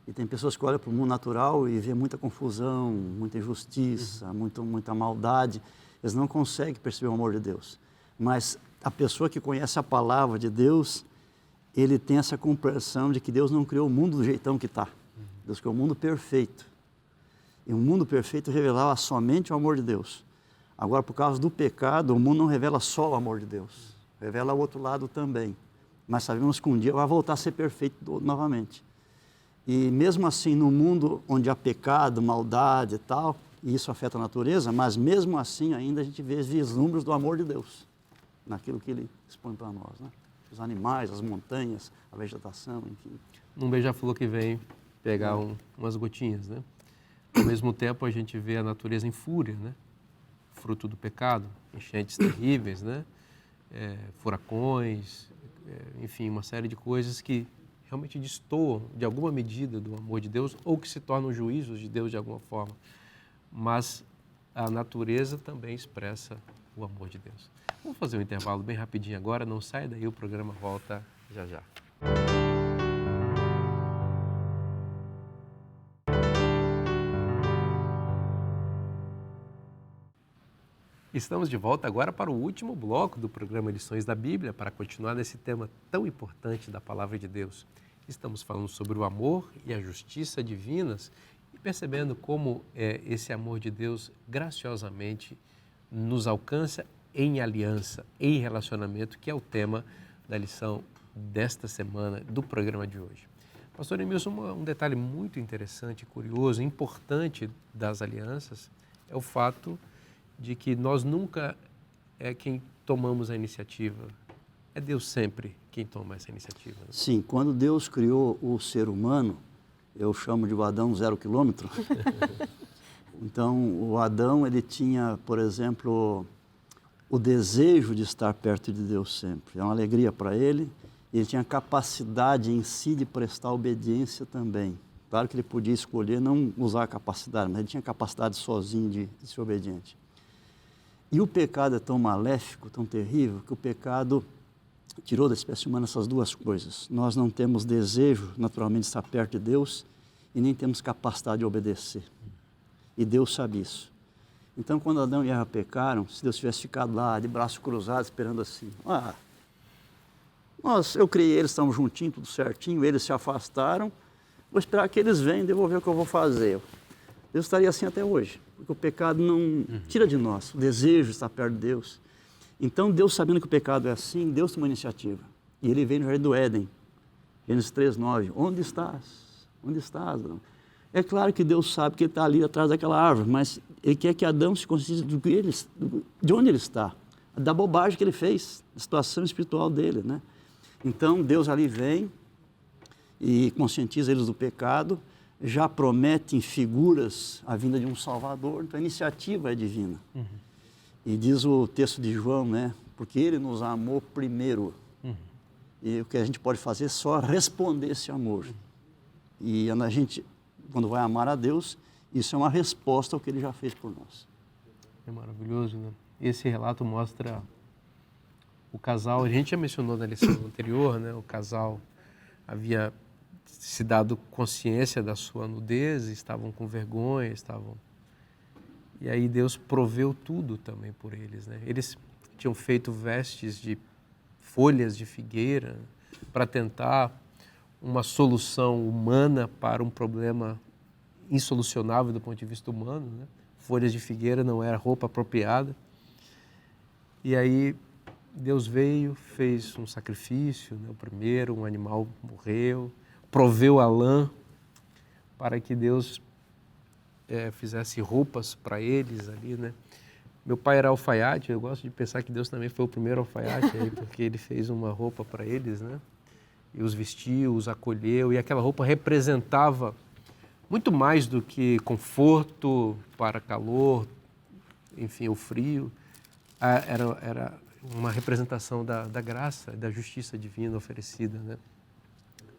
E tem pessoas que olham para o mundo natural e vê muita confusão, muita injustiça, muita maldade. Eles não conseguem perceber o amor de Deus. Mas a pessoa que conhece a palavra de Deus, ele tem essa compreensão de que Deus não criou o mundo do jeitão que está. Deus criou o mundo perfeito. E um mundo perfeito revelava somente o amor de Deus. Agora, por causa do pecado, o mundo não revela só o amor de Deus. Revela o outro lado também. Mas sabemos que um dia vai voltar a ser perfeito novamente. E mesmo assim, no mundo onde há pecado, maldade e tal, e isso afeta a natureza, mas mesmo assim ainda a gente vê vislumbres do amor de Deus naquilo que Ele expõe para nós, né? Os animais, as montanhas, a vegetação, enfim. Num beija-flor que vem pegar umas gotinhas, né? Ao mesmo tempo a gente vê a natureza em fúria, né? Fruto do pecado, enchentes terríveis, né? Furacões, enfim, uma série de coisas que realmente destoam de alguma medida do amor de Deus ou que se tornam juízos de Deus de alguma forma. Mas a natureza também expressa o amor de Deus. Vamos fazer um intervalo bem rapidinho agora, não sai daí, o programa volta já já. Estamos de volta agora para o último bloco do programa Lições da Bíblia, para continuar nesse tema tão importante da Palavra de Deus. Estamos falando sobre o amor e a justiça divinas e percebendo como esse amor de Deus graciosamente nos alcança em aliança, em relacionamento, que é o tema da lição desta semana do programa de hoje. Pastor Emilson, um detalhe muito interessante, curioso, importante das alianças é o fato de que nós nunca é quem tomamos a iniciativa, é Deus sempre quem toma essa iniciativa. Né? Sim, quando Deus criou o ser humano, eu chamo de o Adão 0 quilômetro. Então, o Adão, ele tinha, por exemplo, o desejo de estar perto de Deus sempre. É uma alegria para ele. Ele tinha capacidade em si de prestar obediência também. Claro que ele podia escolher não usar a capacidade, mas ele tinha capacidade sozinho de ser obediente. E o pecado é tão maléfico, tão terrível, que o pecado tirou da espécie humana essas duas coisas. Nós não temos desejo, naturalmente, de estar perto de Deus e nem temos capacidade de obedecer. E Deus sabe isso. Então, quando Adão e Eva pecaram, se Deus tivesse ficado lá, de braços cruzados, esperando assim, eu criei eles, estamos juntinhos, tudo certinho, eles se afastaram, vou esperar que eles venham, devolver o que eu vou fazer. Deus estaria assim até hoje, porque o pecado não tira de nós o desejo de estar perto de Deus. Então, Deus, sabendo que o pecado é assim, Deus tem uma iniciativa. E Ele vem no Jardim do Éden, Gênesis 3:9. Onde estás? Onde estás, Adão? É claro que Deus sabe que Ele está ali atrás daquela árvore, mas Ele quer que Adão se conscientize de onde ele está, da bobagem que ele fez, da situação espiritual dele, né? Então, Deus ali vem e conscientiza eles do pecado, já promete em figuras a vinda de um Salvador, então a iniciativa é divina. E diz o texto de João, né? Porque Ele nos amou primeiro. E o que a gente pode fazer é só responder esse amor. E a gente, quando vai amar a Deus, isso é uma resposta ao que Ele já fez por nós. É maravilhoso, né? Esse relato mostra o casal, a gente já mencionou na lição anterior, né? O casal havia se dado consciência da sua nudez, estavam com vergonha, E aí Deus proveu tudo também por eles, né? Eles tinham feito vestes de folhas de figueira para tentar uma solução humana para um problema insolucionável do ponto de vista humano, né? Folhas de figueira não era roupa apropriada. E aí Deus veio, fez um sacrifício, né? O primeiro, um animal morreu, proveu a lã para que Deus fizesse roupas para eles ali, né? Meu pai era alfaiate, eu gosto de pensar que Deus também foi o primeiro alfaiate aí, porque ele fez uma roupa para eles, né? E os vestiu, os acolheu, e aquela roupa representava muito mais do que conforto para calor, enfim, o frio. Era uma representação da graça, da justiça divina oferecida, né?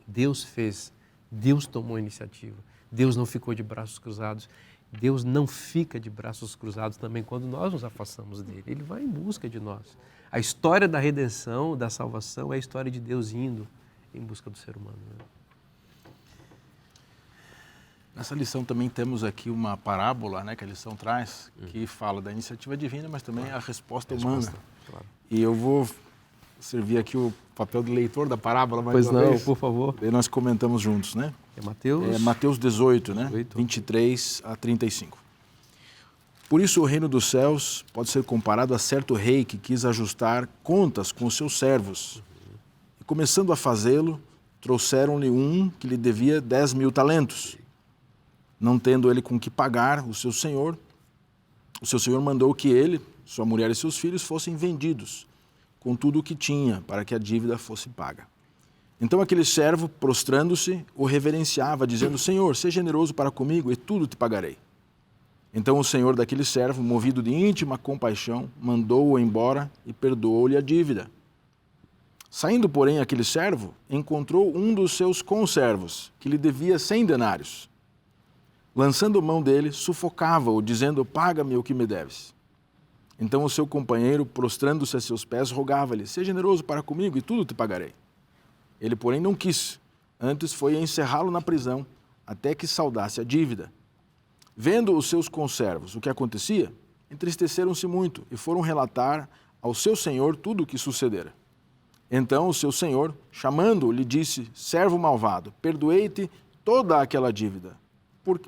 Deus fez, Deus tomou a iniciativa, Deus não ficou de braços cruzados, Deus não fica de braços cruzados também quando nós nos afastamos dele, ele vai em busca de nós. A história da redenção, da salvação, é a história de Deus indo em busca do ser humano, né? Nessa lição também temos aqui uma parábola, né, que a lição traz, que fala da iniciativa divina, mas também a resposta humana. Claro. E eu vou servir aqui o papel de leitor da parábola mais Pois uma não, vez. por favor. E nós comentamos juntos, né? É Mateus? É Mateus 18, né? 18. 23 a 35. Por isso o reino dos céus pode ser comparado a certo rei que quis ajustar contas com os seus servos. E começando a fazê-lo, trouxeram-lhe um que lhe devia 10.000 talentos. Não tendo ele com que pagar o seu senhor mandou que ele, sua mulher e seus filhos fossem vendidos, com tudo o que tinha, para que a dívida fosse paga. Então aquele servo, prostrando-se, o reverenciava, dizendo: Senhor, seja generoso para comigo e tudo te pagarei. Então o senhor daquele servo, movido de íntima compaixão, mandou-o embora e perdoou-lhe a dívida. Saindo, porém, aquele servo, encontrou um dos seus conservos, que lhe devia 100 denários. Lançando mão dele, sufocava-o, dizendo: paga-me o que me deves. Então o seu companheiro, prostrando-se a seus pés, rogava-lhe: seja generoso para comigo e tudo te pagarei. Ele, porém, não quis, antes foi encerrá-lo na prisão, até que saudasse a dívida. Vendo os seus conservos o que acontecia, entristeceram-se muito e foram relatar ao seu senhor tudo o que sucedera. Então o seu senhor, chamando-o, lhe disse: servo malvado, perdoei-te toda aquela dívida,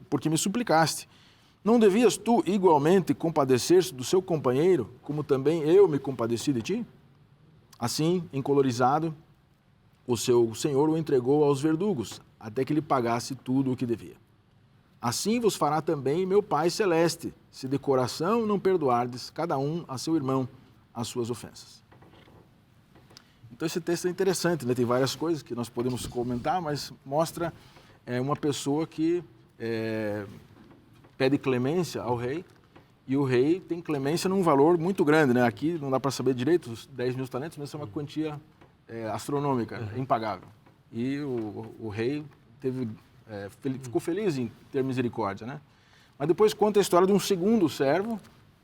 porque me suplicaste. Não devias tu igualmente compadecer-se do seu companheiro, como também eu me compadeci de ti? Assim, encolorizado, o seu senhor o entregou aos verdugos, até que lhe pagasse tudo o que devia. Assim vos fará também meu Pai Celeste, se de coração não perdoardes cada um a seu irmão as suas ofensas. Então esse texto é interessante, né? Tem várias coisas que nós podemos comentar, mas mostra uma pessoa que pede clemência ao rei, e o rei tem clemência num valor muito grande, né? Aqui não dá para saber direito, os 10.000 talentos, mas é uma quantia astronômica, impagável. E o rei ficou feliz em ter misericórdia, né? Mas depois conta a história de um segundo servo,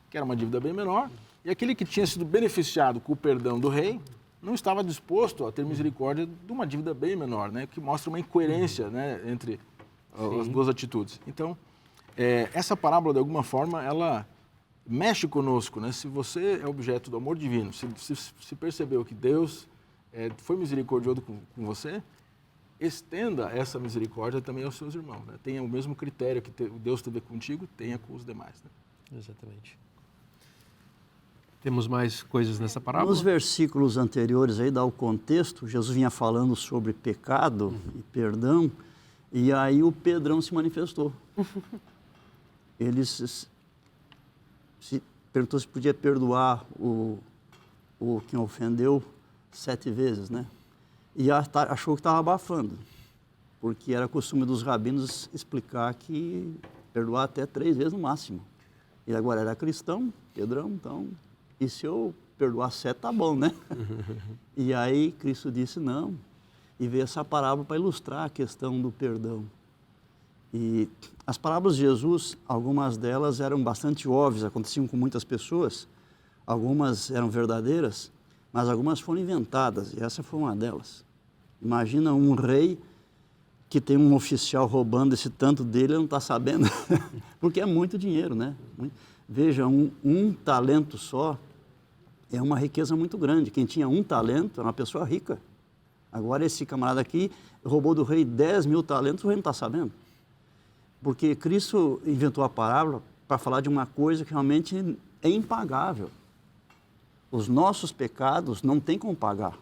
que era uma dívida bem menor, e aquele que tinha sido beneficiado com o perdão do rei não estava disposto a ter misericórdia de uma dívida bem menor, né? Que mostra uma incoerência, né, entre as duas atitudes. Então, essa parábola, de alguma forma, ela mexe conosco, né? Se você é objeto do amor divino, se percebeu que Deus foi misericordioso com você, estenda essa misericórdia também aos seus irmãos, né? Tenha o mesmo critério que Deus teve contigo, tenha com os demais, né? Exatamente. Temos mais coisas nessa parábola? Nos versículos anteriores aí dá o contexto, Jesus vinha falando sobre pecado e perdão, e aí o Pedrão se manifestou. Ele se perguntou se podia perdoar o quem ofendeu 7 vezes, né? E achou que estava abafando, porque era costume dos rabinos explicar que perdoar até 3 vezes no máximo. Ele agora era cristão, Pedrão, então, e se eu perdoar 7, tá bom, né? E aí Cristo disse não, e veio essa parábola para ilustrar a questão do perdão. E as parábolas de Jesus, algumas delas eram bastante óbvias, aconteciam com muitas pessoas, algumas eram verdadeiras, mas algumas foram inventadas, e essa foi uma delas. Imagina um rei que tem um oficial roubando esse tanto dele, ele não está sabendo, porque é muito dinheiro, né? Veja, um talento só é uma riqueza muito grande. Quem tinha 1 talento era uma pessoa rica. Agora esse camarada aqui roubou do rei 10.000 talentos, o rei não está sabendo. Porque Cristo inventou a parábola para falar de uma coisa que realmente é impagável. Os nossos pecados não tem como pagar.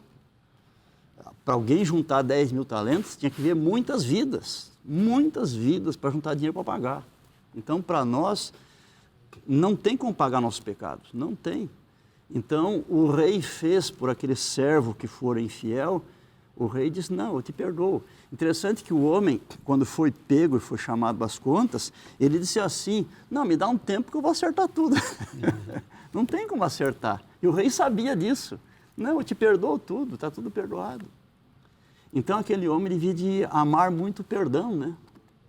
Para alguém juntar 10 mil talentos, tinha que ver muitas vidas para juntar dinheiro para pagar. Então, para nós, não tem como pagar nossos pecados, não tem. Então, o rei fez por aquele servo que for infiel, o rei disse, não, eu te perdoo. Interessante que o homem, quando foi pego e foi chamado às contas, ele disse assim, não, me dá um tempo que eu vou acertar tudo. Não tem como acertar. E o rei sabia disso. Não, eu te perdoo tudo, está tudo perdoado. Então, aquele homem devia de amar muito o perdão, né?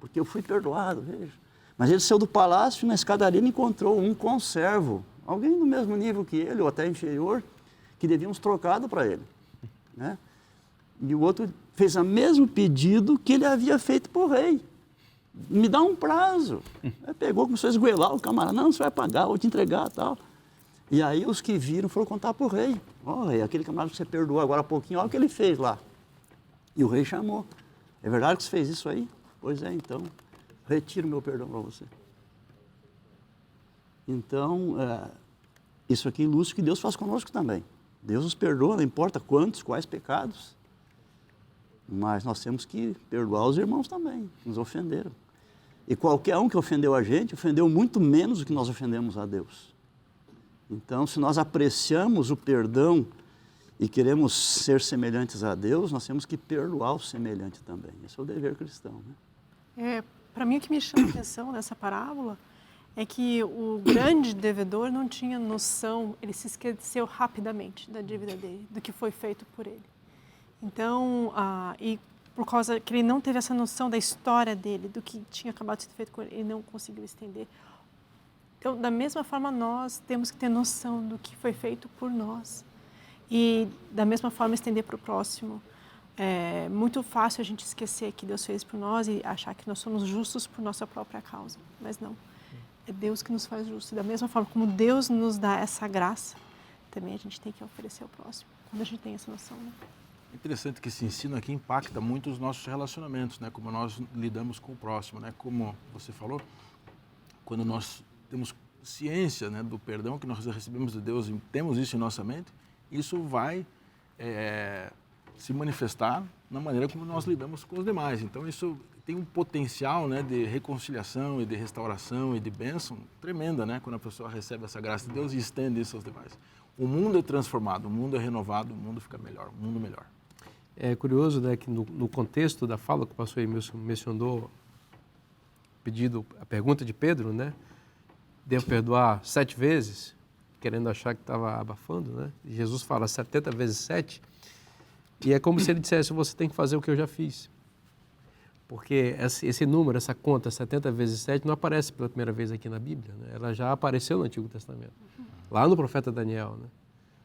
Porque eu fui perdoado, veja. Mas ele saiu do palácio e na escadaria ele encontrou um conservo, alguém do mesmo nível que ele, ou até inferior, que devia uns trocados para ele, né? E o outro fez o mesmo pedido que ele havia feito para o rei. Me dá um prazo. Aí pegou, começou a esgoelar o camarada. Não, você vai pagar, vou te entregar e tal. E aí os que viram foram contar para o rei. Olha, aquele camarada que você perdoou agora há pouquinho, olha o que ele fez lá. E o rei chamou. É verdade que você fez isso aí? Pois é, então, retiro meu perdão para você. Então, isso aqui ilustra o que Deus faz conosco também. Deus nos perdoa, não importa quantos, quais pecados. Mas nós temos que perdoar os irmãos também, que nos ofenderam. E qualquer um que ofendeu a gente, ofendeu muito menos do que nós ofendemos a Deus. Então, se nós apreciamos o perdão e queremos ser semelhantes a Deus, nós temos que perdoar o semelhante também. Esse é o dever cristão, né? Para mim, o que me chama a atenção nessa parábola é que o grande devedor não tinha noção, ele se esqueceu rapidamente da dívida dele, do que foi feito por ele. Então, e por causa que ele não teve essa noção da história dele, do que tinha acabado de ser feito com ele, ele não conseguiu estender. Então, da mesma forma, nós temos que ter noção do que foi feito por nós. E, da mesma forma, estender para o próximo. É muito fácil a gente esquecer que Deus fez por nós e achar que nós somos justos por nossa própria causa. Mas não. É Deus que nos faz justos. Da mesma forma como Deus nos dá essa graça, também a gente tem que oferecer ao próximo. Quando a gente tem essa noção, né? É interessante que esse ensino aqui impacta muito os nossos relacionamentos, né? Como nós lidamos com o próximo, né? Como você falou, quando nós temos ciência, né, do perdão que nós recebemos de Deus e temos isso em nossa mente, isso vai se manifestar na maneira como nós lidamos com os demais. Então isso tem um potencial, né, de reconciliação e de restauração e de bênção tremenda, né, quando a pessoa recebe essa graça de Deus e estende isso aos demais. O mundo é transformado, o mundo é renovado, o mundo fica melhor, o mundo melhor. É curioso, né, que no contexto da fala que o pastor Emilson mencionou, a pergunta de Pedro, né, devo perdoar 7 vezes, querendo achar que estava abafando, né? E Jesus fala 70 vezes 7, e é como se ele dissesse, você tem que fazer o que eu já fiz. Porque esse número, essa conta, 70 vezes 7, não aparece pela primeira vez aqui na Bíblia, né? Ela já apareceu no Antigo Testamento, lá no profeta Daniel, né?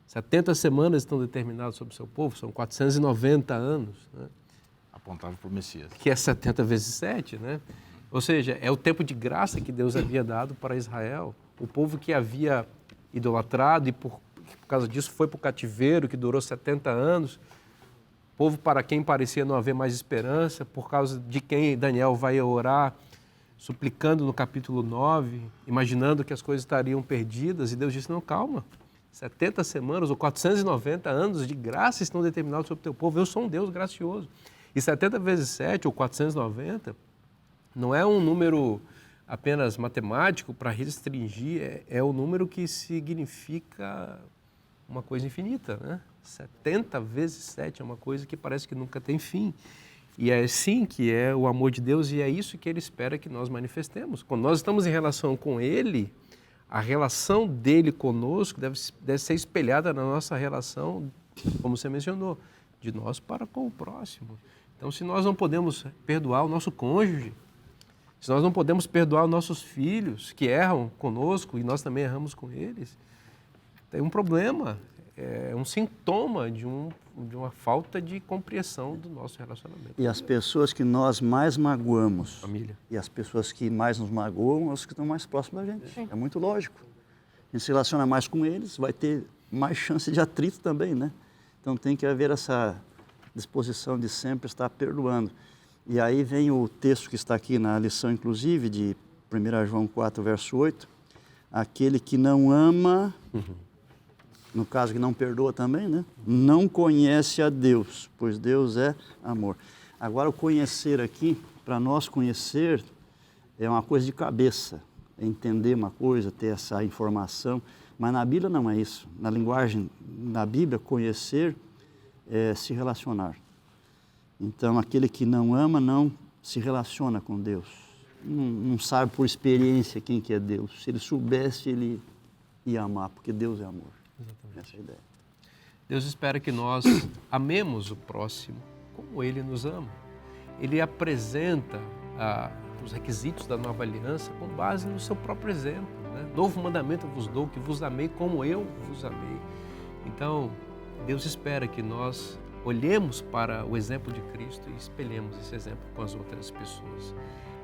70 semanas estão determinadas sobre o seu povo, são 490 anos, né? Apontava para o Messias. Que é 70 vezes 7, né? Ou seja, é o tempo de graça que Deus havia dado para Israel, o povo que havia idolatrado e por causa disso foi para o cativeiro, que durou 70 anos, povo para quem parecia não haver mais esperança, por causa de quem Daniel vai orar, suplicando no capítulo 9, imaginando que as coisas estariam perdidas, e Deus disse, não, calma, 70 semanas ou 490 anos de graça estão determinados sobre o teu povo, eu sou um Deus gracioso. E 70 vezes 7 ou 490 não é um número apenas matemático para restringir, é o número que significa uma coisa infinita, né? 70 vezes 7 é uma coisa que parece que nunca tem fim. E é assim que é o amor de Deus e é isso que Ele espera que nós manifestemos. Quando nós estamos em relação com Ele, a relação dele conosco deve ser espelhada na nossa relação, como você mencionou, de nós para com o próximo. Então, se nós não podemos perdoar o nosso cônjuge, se nós não podemos perdoar os nossos filhos que erram conosco e nós também erramos com eles, tem um problema, é um sintoma de uma falta de compreensão do nosso relacionamento. E as pessoas que nós mais magoamos, Família. E as pessoas que mais nos magoam, são as que estão mais próximas da gente. Sim. É muito lógico. A gente se relaciona mais com eles, vai ter mais chance de atrito também, né? Então tem que haver essa disposição de sempre estar perdoando. E aí vem o texto que está aqui na lição, inclusive, de 1 João 4, verso 8. Aquele que não ama No caso que não perdoa também, né? Não conhece a Deus, pois Deus é amor. Agora o conhecer aqui, para nós conhecer, é uma coisa de cabeça. É entender uma coisa, ter essa informação. Mas na Bíblia não é isso. Na linguagem, na Bíblia, conhecer é se relacionar. Então aquele que não ama não se relaciona com Deus. Não sabe por experiência quem que é Deus. Se ele soubesse, ele ia amar, porque Deus é amor. Exatamente. Essa é a ideia. Deus espera que nós amemos o próximo como Ele nos ama. Ele apresenta os requisitos da nova aliança com base no seu próprio exemplo, né? Novo mandamento eu vos dou, que vos amei como eu vos amei. Então, Deus espera que nós olhemos para o exemplo de Cristo e espelhemos esse exemplo com as outras pessoas.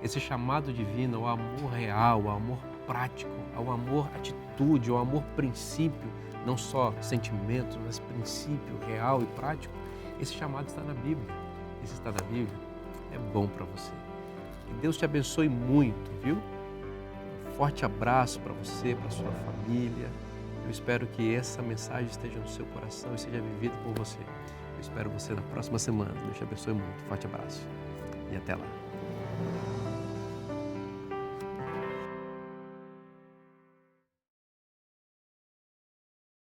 Esse chamado divino ao amor real, ao amor prático, ao amor atitude, ao amor princípio, não só sentimentos, mas princípio real e prático, esse chamado está na Bíblia. Esse está na Bíblia, é bom para você. Que Deus te abençoe muito, viu? Um forte abraço para você, para sua família. Eu espero que essa mensagem esteja no seu coração e seja vivida por você. Eu espero você na próxima semana. Deus te abençoe muito. Forte abraço e até lá.